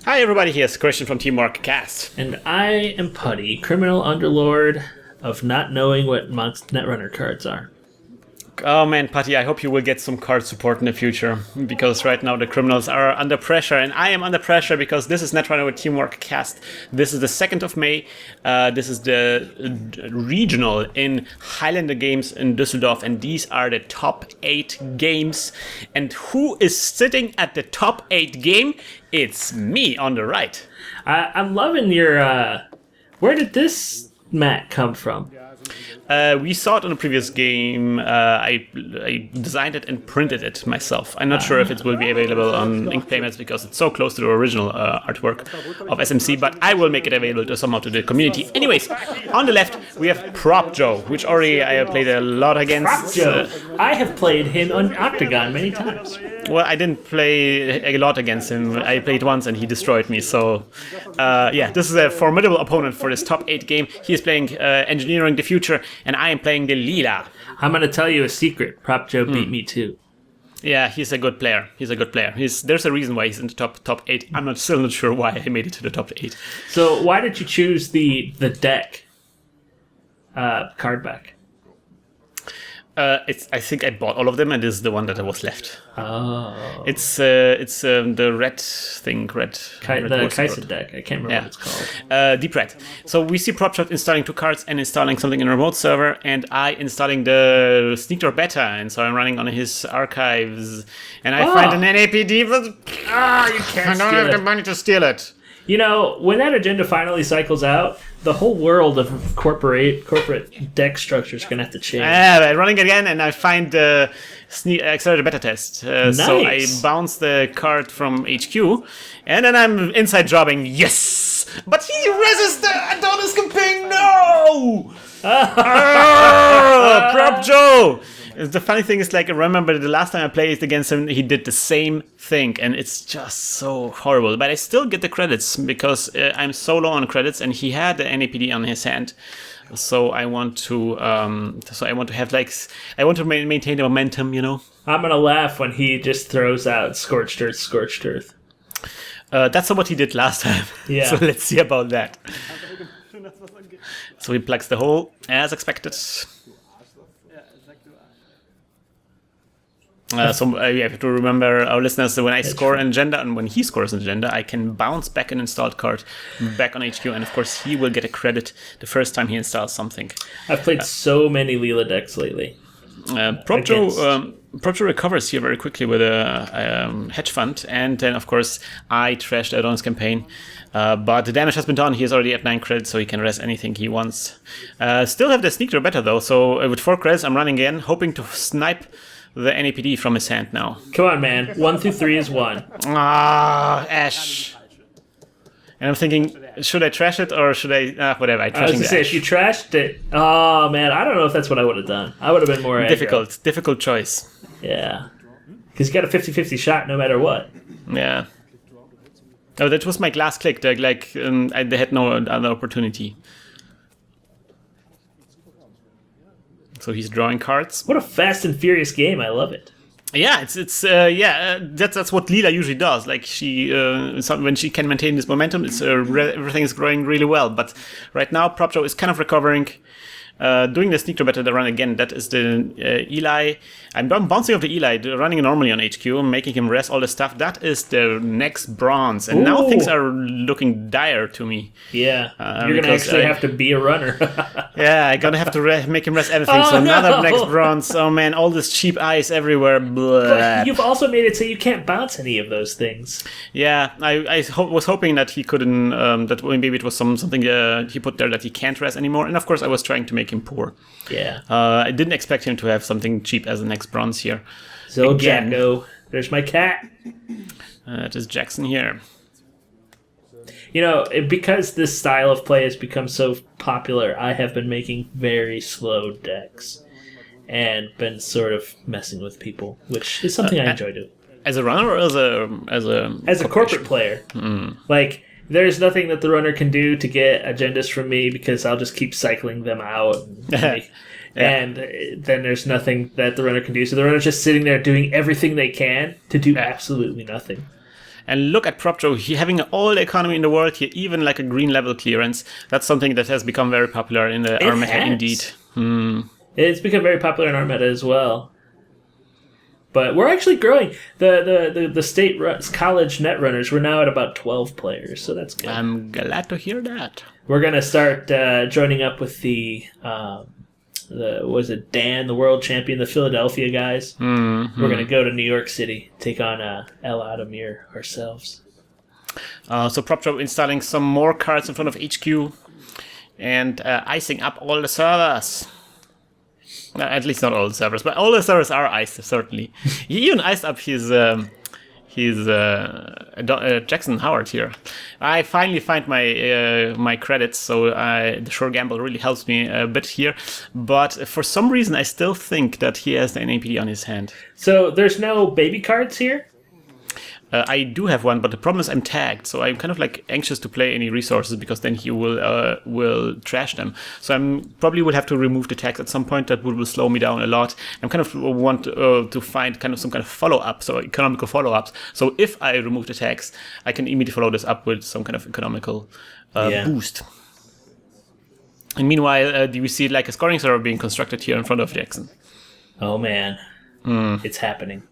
Hi everybody, here's Krystian from TeamworkCast. And I am Putty, criminal underlord of not knowing what Netrunner cards are. Oh man, Patty, I hope you will get some card support in the future, because right now the criminals are under pressure, and I am under pressure because this is Netrunner with TeamworkCast. This is the 2nd of May. This is the regional in Highlander Games in Düsseldorf, and these are the top 8 games. And who is sitting at the top 8 game? It's me on the right. I'm loving your... where did this mat come from? We saw it on a previous game. I designed it and printed it myself. I'm not sure if it will be available on Ink Payments because it's so close to the original artwork of SMC, but I will make it available somehow to the community. Anyways, on the left we have Prop Joe, which already I have played a lot against. Prop Joe. I have played him on Octagon many times. Well, I didn't play a lot against him. I played once and he destroyed me. So, yeah, this is a formidable opponent for this top 8 game. He is playing Engineering the Future, and I am playing the Leela. I'm going to tell you a secret. Prop Joe beat me too. Yeah, he's a good player. There's a reason why he's in the top 8. I'm still not sure why I made it to the top 8. So why did you choose the deck card back? I think I bought all of them, and this is the one that was left. Oh. It's the red thing, red. The Kaiser deck. I can't remember what it's called. Deep Red. So we see PropShot installing 2 cards and installing something in a remote server, and I installing the Sneak Door Beta, and so I'm running on his archives, and I find an NAPD, but you can't I don't have the money to steal it. You know, when that agenda finally cycles out, the whole world of corporate deck structure is going to have to change. I'm running again, and I find the accelerated beta test. Nice. So I bounce the card from HQ, and then I'm inside jobbing. Yes! But he resists the Adonis campaign. No! Prop Joe! The funny thing is, like, I remember the last time I played against him, he did the same thing, and it's just so horrible. But I still get the credits because I'm so low on credits, and he had the NAPD on his hand. So I want to, maintain the momentum, you know. I'm gonna laugh when he just throws out Scorched Earth. That's not what he did last time. Yeah. So let's see about that. So he plugs the hole as expected. So you have to remember, our listeners, that when I score an agenda and when he scores an agenda, I can bounce back an installed card back on HQ, and of course he will get a credit the first time he installs something. I've played so many Leela decks lately. Prop Joe recovers here very quickly with a hedge fund, and then of course I trashed Adonis campaign. But the damage has been done. He is already at 9 credits, so he can res anything he wants. Still have the Sneak Door Better though, so with 4 credits I'm running again, hoping to snipe the NAPD from his hand now. Come on, man. 1 through 3 is 1. Ash. And I'm thinking, should I trash it or should I... whatever, I was going to say, if you trashed it... Oh, man, I don't know if that's what I would have done. I would have been more aggro. Difficult choice. Yeah. Because you got a 50-50 shot no matter what. Yeah. Oh, that was my last click. They had no other opportunity. So he's drawing cards. What a fast and furious game! I love it. Yeah, that's what Leela usually does. Like when she can maintain this momentum, everything is growing really well. But right now, Prop Joe is kind of recovering. Doing the Sneak Door Better, the run again, that is the Eli. I'm bouncing off the Eli, running normally on HQ, making him rest all the stuff. That is the next bronze. And now things are looking dire to me. Yeah, you're going to actually have to be a runner. Yeah, I'm going to have to make him rest everything. Another next bronze. Oh man, all this cheap ice everywhere. But you've also made it so you can't bounce any of those things. Yeah, I was hoping that he couldn't, that maybe it was something he put there that he can't rest anymore. And of course I was trying to make him poor. Yeah. I didn't expect him to have something cheap as the next bronze here. So Jacko, there's my cat. That is Jackson here. You know, because this style of play has become so popular, I have been making very slow decks and been sort of messing with people, which is something I enjoy doing. As a runner or as a corporate player? Like, there's nothing that the runner can do to get agendas from me because I'll just keep cycling them out. And then there's nothing that the runner can do. So the runner's just sitting there doing everything they can to do absolutely nothing. And look at PropJo, he having all the economy in the world here, even like a green level clearance. That's something that has become very popular in the our meta indeed. It's become very popular in our meta as well. But we're actually growing. The state college Netrunners, we're now at about 12 players, so that's good. I'm glad to hear that. We're going to start joining up with the Dan, the world champion, the Philadelphia guys. Mm-hmm. We're going to go to New York City, take on El Adamir ourselves. So PropJo installing some more cards in front of HQ and icing up all the servers. At least not all the servers, but all the servers are iced, certainly. He even iced up his Jackson Howard here. I finally find my credits, so the Sure Gamble really helps me a bit here. But for some reason, I still think that he has the NAPD on his hand. So there's no baby cards here? I do have one, but the problem is I'm tagged, so I'm kind of like anxious to play any resources because then he will trash them. So I'm probably will have to remove the tags at some point. That will slow me down a lot. I'm kind of want to find kind of some kind of follow-up, so economical follow-ups. So if I remove the tags, I can immediately follow this up with some kind of economical boost. And meanwhile, do we see like a scoring server being constructed here in front of Jackson? Oh man, it's happening.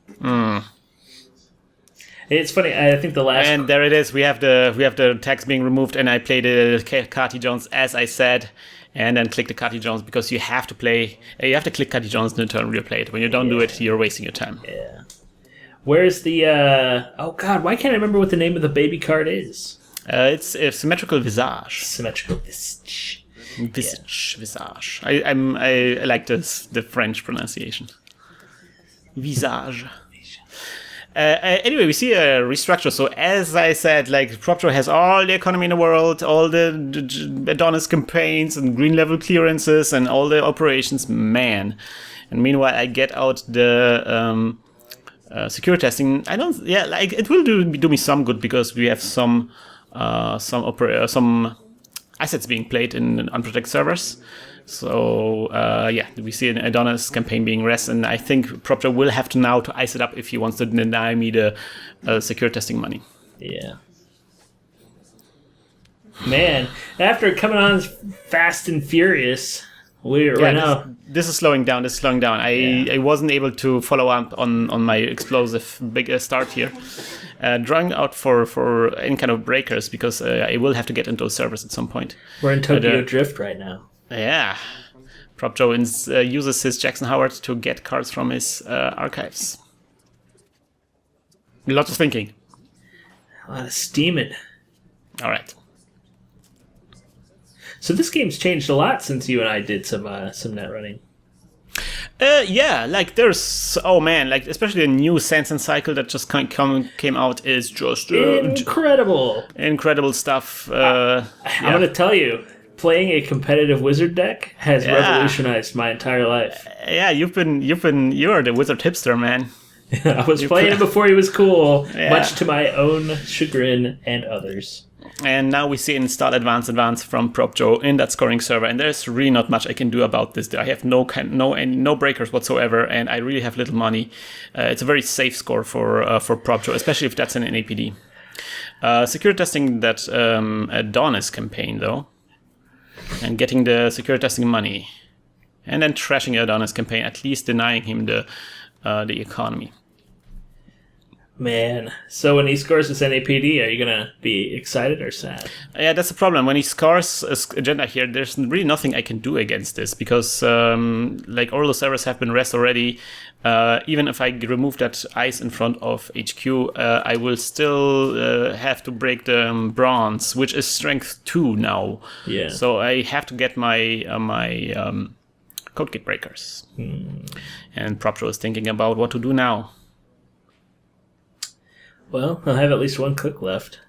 It's funny. I think the last and there it is. We have the tags being removed, and I played the Carty Jones as I said, and then click the Carty Jones because you have to play. You have to click Carty Jones in the turn replay it. When you don't do it, you're wasting your time. Yeah. Where's the? Oh God, why can't I remember what the name of the baby card is? It's a symmetrical visage. Symmetrical visage. Visage. I like the French pronunciation. Visage. Anyway, we see a restructure. So as I said, like PropJo has all the economy in the world, all the Adonis campaigns and green level clearances and all the operations, man. And meanwhile, I get out the secure testing. It will do me some good because we have some assets being played in unprotected servers. So we see an Adonis campaign being res, and I think PropJo will have to now to ice it up if he wants to deny me the secure testing money. Yeah. Man, after coming on fast and furious, this is slowing down. I wasn't able to follow up on my explosive big start here. Drawing out for any kind of breakers because I will have to get into those servers at some point. We're in Tokyo Drift right now. Yeah. PropJo uses his Jackson Howard to get cards from his archives. Lots of thinking. A lot of steaming. All right. So this game's changed a lot since you and I did some net running. Like there's especially the new Sense and Cycle that just came out is just incredible stuff. I'm gonna tell you, playing a competitive wizard deck has revolutionized my entire life. Yeah, you're the wizard hipster, man. I was playing him before he was cool, much to my own chagrin and others. And now we see install advance from PropJo in that scoring server, and there's really not much I can do about this. I have no breakers whatsoever, and I really have little money. It's a very safe score for PropJo, especially if that's an NAPD. Secure testing that Adonis campaign though, and getting the secure testing money, and then trashing Adonis campaign, at least denying him the economy. Man, so when he scores this NAPD, are you gonna be excited or sad? Yeah, that's the problem. When he scores agenda here, there's really nothing I can do against this because, all the servers have been rest already. Even if I remove that ice in front of HQ, I will still have to break the bronze, which is strength 2 now. Yeah. So I have to get my code gate breakers. And PropJo is thinking about what to do now. Well, I'll have at least one cook left.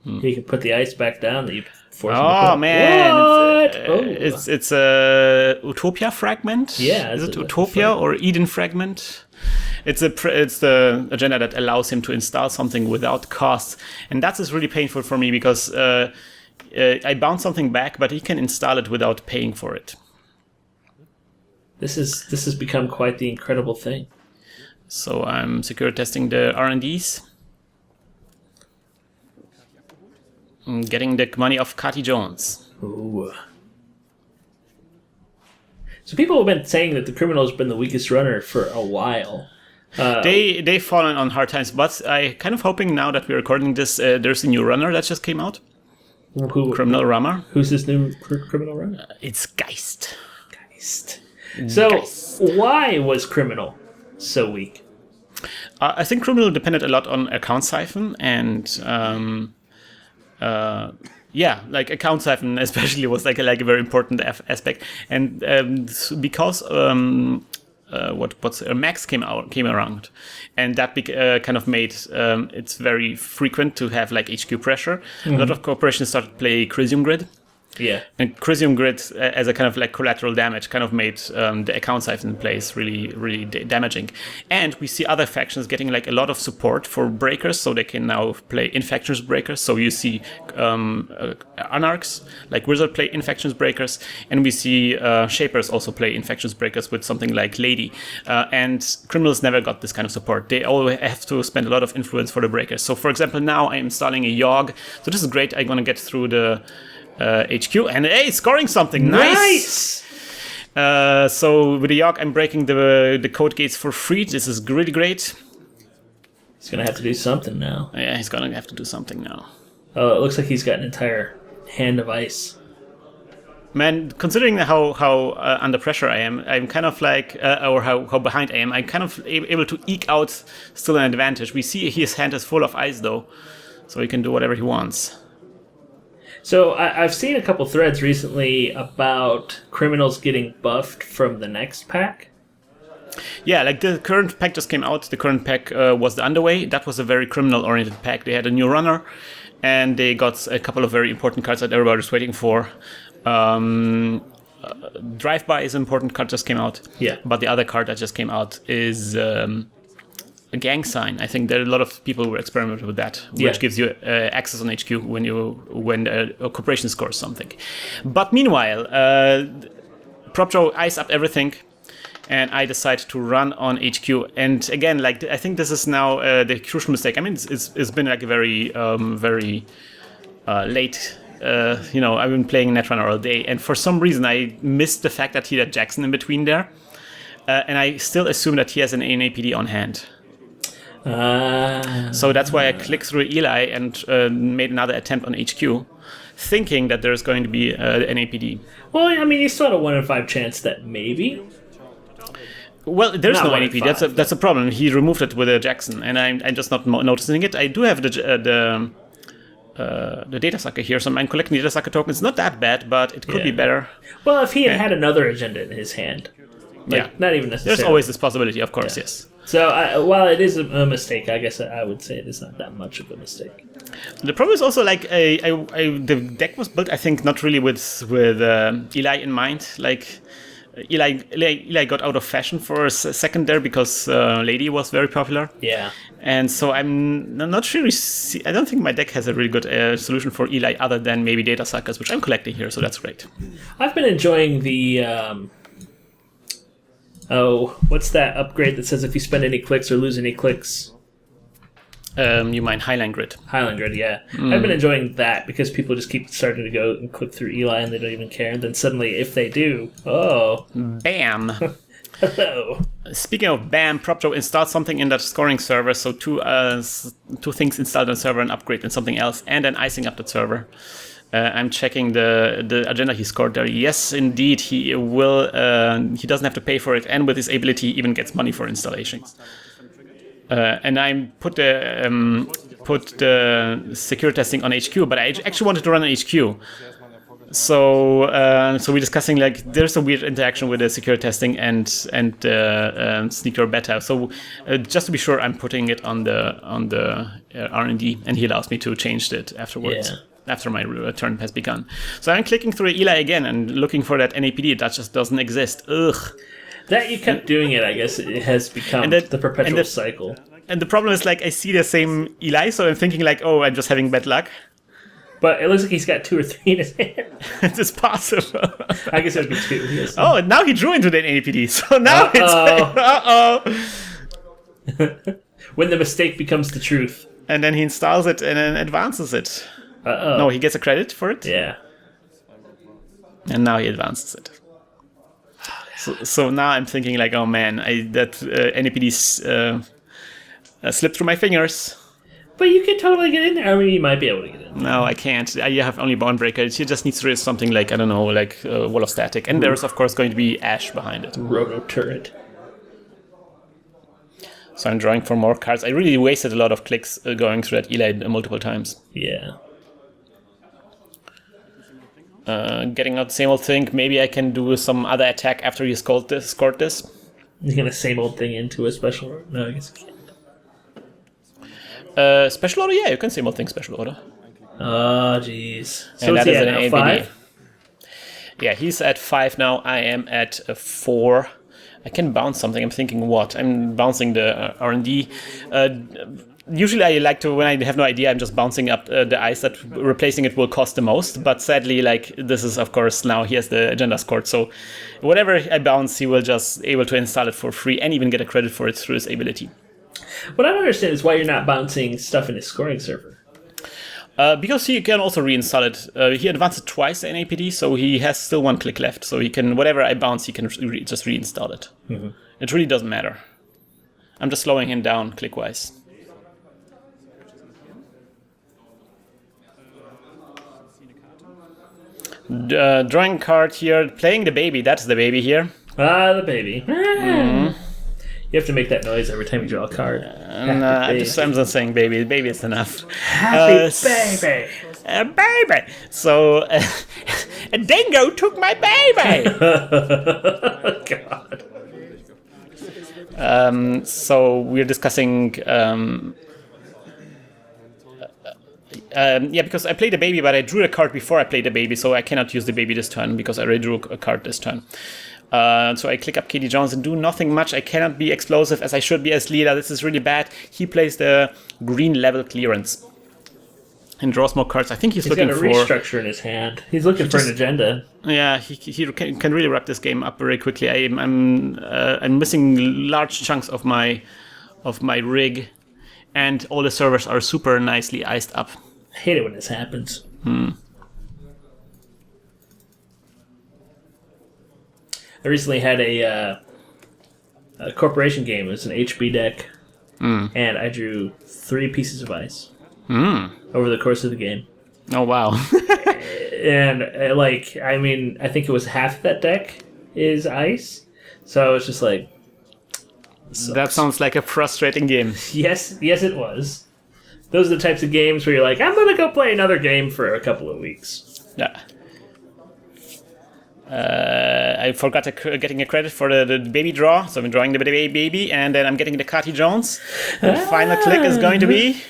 He can put the ice back down that you forced him to cook. Man! What? It's a Utopia fragment. Yeah, is it Utopia or Eden fragment? It's the agenda that allows him to install something without cost, and that is really painful for me because I bounce something back, but he can install it without paying for it. This has become quite the incredible thing. So I'm secure testing the R&Ds. Getting the money of Cathy Jones. Ooh. So people have been saying that the Criminal's been the weakest runner for a while. They've fallen on hard times, but I kind of hoping now that we're recording this, there's a new runner that just came out. Criminal Runner. Who's this new Criminal runner? It's Geist. So why was Criminal so weak? I think Criminal depended a lot on account siphon and like account siphon especially was like a very important aspect, and because Max came around, and that kind of made it's very frequent to have like HQ pressure. A lot of corporations started to play Crisium Grid. Yeah. And Crisium Grid, as a kind of like collateral damage, kind of made the account siphon in place really damaging. And we see other factions getting like a lot of support for breakers, so they can now play infections breakers. So you see Anarchs, like Wizard play infections breakers, and we see Shapers also play infections breakers with something like Lady. And Criminals never got this kind of support. They always have to spend a lot of influence for the breakers. So for example, now I'm installing a Yogg. So this is great. I'm going to get through the HQ, and scoring something nice. So with the Yogg, I'm breaking the code gates for free. This is really great. He's gonna have to do something now. Yeah, he's gonna have to do something now. Oh, it looks like he's got an entire hand of ice. Man, considering how under pressure I am, I'm kind of like, or how behind I am, I'm kind of able to eke out still an advantage. We see his hand is full of ice though, so he can do whatever he wants. So I've seen a couple threads recently about Criminals getting buffed from the next pack. Yeah, like the current pack just came out. The current pack was the Underway. That was a very criminal-oriented pack. They had a new runner, and they got a couple of very important cards that everybody was waiting for. Drive-By is an important card just came out. Yeah. But the other card that just came out is a Gang Sign. I think there are a lot of people who experimented with that, which gives you access on HQ when a corporation scores something. But meanwhile, PropJoe ice up everything, and I decide to run on HQ. And again, like I think this is now the crucial mistake. I mean, it's been like a very late. I've been playing Netrunner all day, and for some reason I missed the fact that he had Jackson in between there, and I still assume that he has an NAPD on hand. So that's why I clicked through Eli and made another attempt on HQ, thinking that there's going to be an APD. Well, I mean, you still had a 1 in 5 chance that maybe. Well, there's Not no 1 in NAPD. 5. That's a problem. He removed it with a Jackson, and I'm just not noticing it. I do have the data sucker here, so I'm collecting data sucker tokens. It's not that bad, but it could be better. Well, if he had another agenda in his hand. Not even necessarily. There's always this possibility, of course, yes. So, while it is a mistake, I guess I would say it is not that much of a mistake. The problem is also like the deck was built, I think, not really with Eli in mind. Like Eli got out of fashion for a second there because Lady was very popular. Yeah. And so I'm not sure. I don't think my deck has a really good solution for Eli other than maybe data suckers, which I'm collecting here, so that's great. I've been enjoying the. What's that upgrade that says if you spend any clicks or lose any clicks? You mean Highlander Grid? Highlander Grid, yeah. I've been enjoying that because people just keep starting to go and click through Eli and they don't even care. And then suddenly, if they do, bam! Hello. Speaking of bam, PropJoe installed something in that scoring server. So two things installed on the server, an upgrade and something else, and then icing up the server. I'm checking the agenda he scored there. Yes, indeed, he will. He doesn't have to pay for it, and with his ability, he even gets money for installations. And I put the security testing on HQ, but I actually wanted to run on HQ. So we're discussing like there's a weird interaction with the security testing and sneaker beta. So just to be sure, I'm putting it on the R&D, and he allows me to change it afterwards. Yeah. After my turn has begun. So I'm clicking through Eli again and looking for that NAPD that just doesn't exist. Ugh. That you kept doing it, I guess it has become the perpetual cycle. And the problem is like I see the same Eli, so I'm thinking like, oh, I'm just having bad luck. But it looks like he's got 2 or 3 in his hand. It's possible. I guess it would be 2. Yes. Oh, now he drew into the NAPD. So now When the mistake becomes the truth. And then he installs it and then advances it. Uh-oh. No, he gets a credit for it. Yeah. And now he advances it. So now I'm thinking like, oh man, that NAPD slipped through my fingers. But you can totally get in there. I mean, you might be able to get in. No, I can't. I have only Bondbreaker. He just needs to raise something like, I don't know, like Wall of Static. And there's, of course, going to be Ash behind it. Roto Turret. So I'm drawing for more cards. I really wasted a lot of clicks going through that Eli multiple times. Yeah. Getting out the same old thing. Maybe I can do some other attack after he scored this. You're going to same old thing into a special... No, I guess you can't. Special order? Yeah, you can same old thing special order. Oh, jeez. So And is that he is at an now, ABD. 5? Yeah, he's at 5 now. I am at 4. I can bounce something. I'm thinking what? I'm bouncing the R&D. Usually I like to, when I have no idea, I'm just bouncing up the ice that replacing it will cost the most. But sadly, like, this is, of course, now he has the agenda scored. So whatever I bounce, he will just able to install it for free and even get a credit for it through his ability. What I don't understand is why you're not bouncing stuff in his scoring server. Because he can also reinstall it. He advanced it twice in APD, so he has still 1 click left. So he can, whatever I bounce, he can just reinstall it. Mm-hmm. It really doesn't matter. I'm just slowing him down click-wise. Drawing card here, playing the baby. That's the baby here. Ah, the baby. Mm-hmm. You have to make that noise every time you draw a card. I'm just saying baby. Baby is enough. Happy baby. Baby. So, a dingo took my baby. God. So we're discussing. Yeah, because I played the baby, but I drew a card before I played the baby, so I cannot use the baby this turn because I already drew a card this turn. So I click up Katie Jones and do nothing much. I cannot be explosive as I should be as Leela. This is really bad. He plays the green level clearance and draws more cards. I think he's looking got a for restructure in his hand. He's looking for an agenda. Yeah, he can really wrap this game up very quickly. I'm missing large chunks of my rig, and all the servers are super nicely iced up. I hate it when this happens. I recently had a corporation game. It was an HB deck, and I drew 3 pieces of ice over the course of the game. Oh, wow. And, I think it was half that deck is ice. So I was just like... That sounds like a frustrating game. Yes, it was. Those are the types of games where you're like, I'm going to go play another game for a couple of weeks. Yeah. I forgot getting a credit for the baby draw, so I'm drawing the baby, and then I'm getting the Katy Jones. The final click is going to be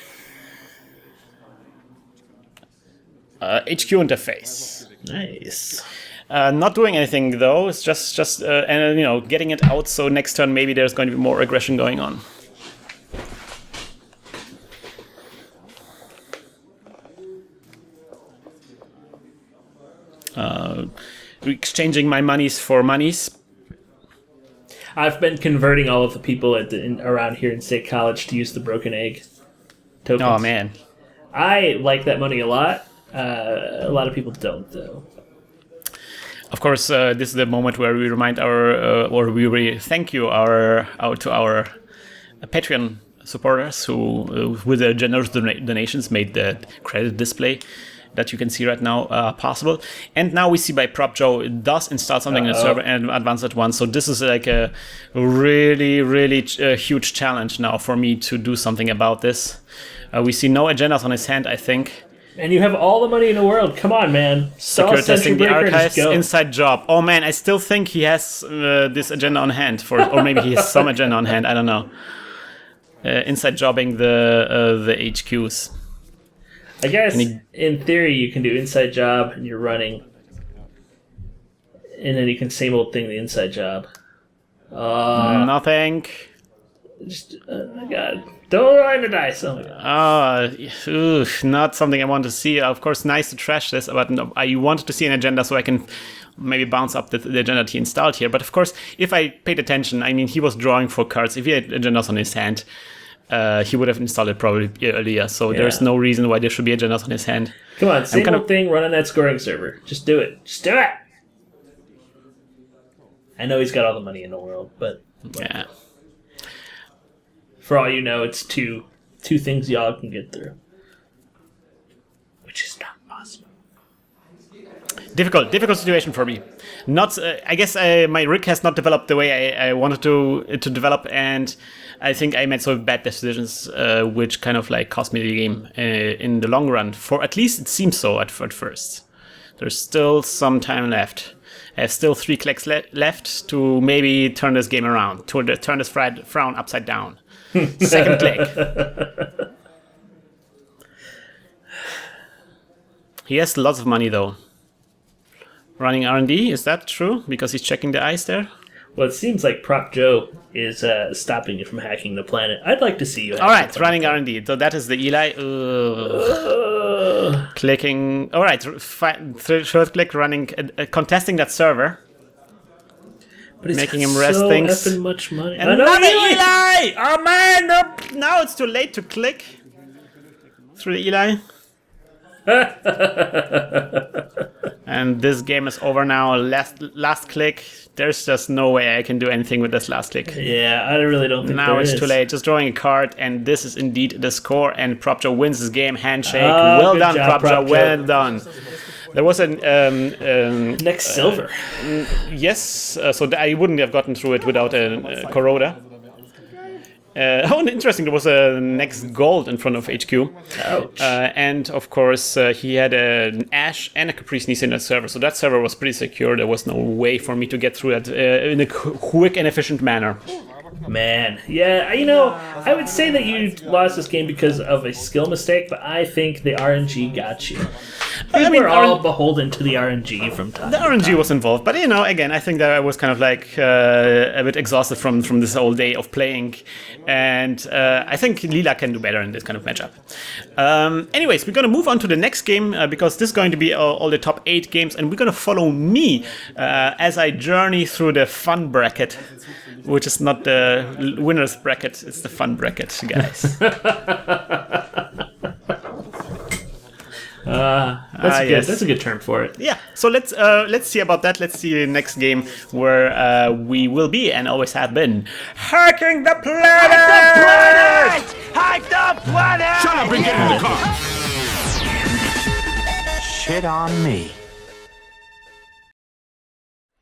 HQ interface. Nice. Not doing anything though. It's just getting it out. So next turn maybe there's going to be more aggression going on. Exchanging my monies for monies. I've been converting all of the people around here in State College to use the broken egg tokens. Oh man, I like that money a lot. A lot of people don't though. Of course, this is the moment where we remind we thank you to our Patreon supporters who, with their generous donations, made the credit display that you can see right now possible. And now we see by Prop Joe does install something in the server and advance at once. So this is like a really, really huge challenge now for me to do something about this. We see no agendas on his hand, I think. And you have all the money in the world. Come on, man. Secure testing the archives, inside job. Oh man, I still think he has this agenda on hand, or maybe he has some agenda on hand. I don't know. Inside jobbing the HQs. I guess in theory you can do inside job and you're running, and then you can same old thing the inside job. Nothing. Just oh my god. Don't roll the dice. Oh my god. Not something I want to see. Of course, nice to trash this, but no, I wanted to see an agenda so I can maybe bounce up the agenda he installed here. But of course, if I paid attention, I mean, he was drawing for cards. If he had agendas on his hand, he would have installed it probably earlier. So there's no reason why there should be a Genos on his hand. Come on, same old thing, run on that scoring server. Just do it. Just do it! I know he's got all the money in the world, but... Yeah. For all you know, it's two things y'all can get through. Which is not possible. Difficult situation for me. Not, I guess my rig has not developed the way I wanted to develop, and I think I made some bad decisions, which kind of like cost me the game in the long run. For at least it seems so at first. There's still some time left. I have still 3 clicks left to maybe turn this game around, to turn this frown upside down. Second click. He has lots of money though. Running R&D, is that true? Because he's checking the ice there? Well, it seems like Prop Joe is stopping you from hacking the planet. I'd like to see you hack Alright, running R&D. So that is the Eli. Clicking. Alright, third click, running, contesting that server. But it's making him rest so things. effing much money. And another Eli! Oh man, nope. Now it's too late to click through the Eli. And this game is over now. Last click. There's just no way I can do anything with this last click. Yeah, I really don't think now there it's is. too late. Just drawing a card, and this is indeed the score. And Propjo wins this game. Handshake. Well done, Propjo. Well done. There was a next silver. Yes, so I wouldn't have gotten through it without a Corroda. Interesting, there was a next gold in front of HQ. Ouch. And of course, he had an Ash and a Caprice Nice in that server, so that server was pretty secure. There was no way for me to get through that in a quick and efficient manner. Man, yeah, I would say that you lost this game because of a skill mistake, but I think the RNG got you. We're all beholden to the RNG from time to time. The RNG was involved, but again, I think that I was kind of like a bit exhausted from this whole day of playing, and I think Leela can do better in this kind of matchup. Anyways, we're going to move on to the next game, because this is going to be all the top 8 games, and we're going to follow me as I journey through the fun bracket, which is not the winner's bracket, it's the fun bracket, guys. That's a good term for it. Yeah, so let's see about that. Let's see the next game where we will be and always have been hacking the planet! Hack the planet! Shut up and get in the car! Shit on me.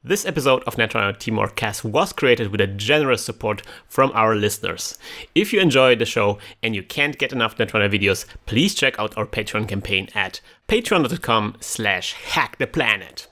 This episode of Netrunner TeamworkCast was created with a generous support from our listeners. If you enjoy the show and you can't get enough Netrunner videos, please check out our Patreon campaign at patreon.com/hacktheplanet.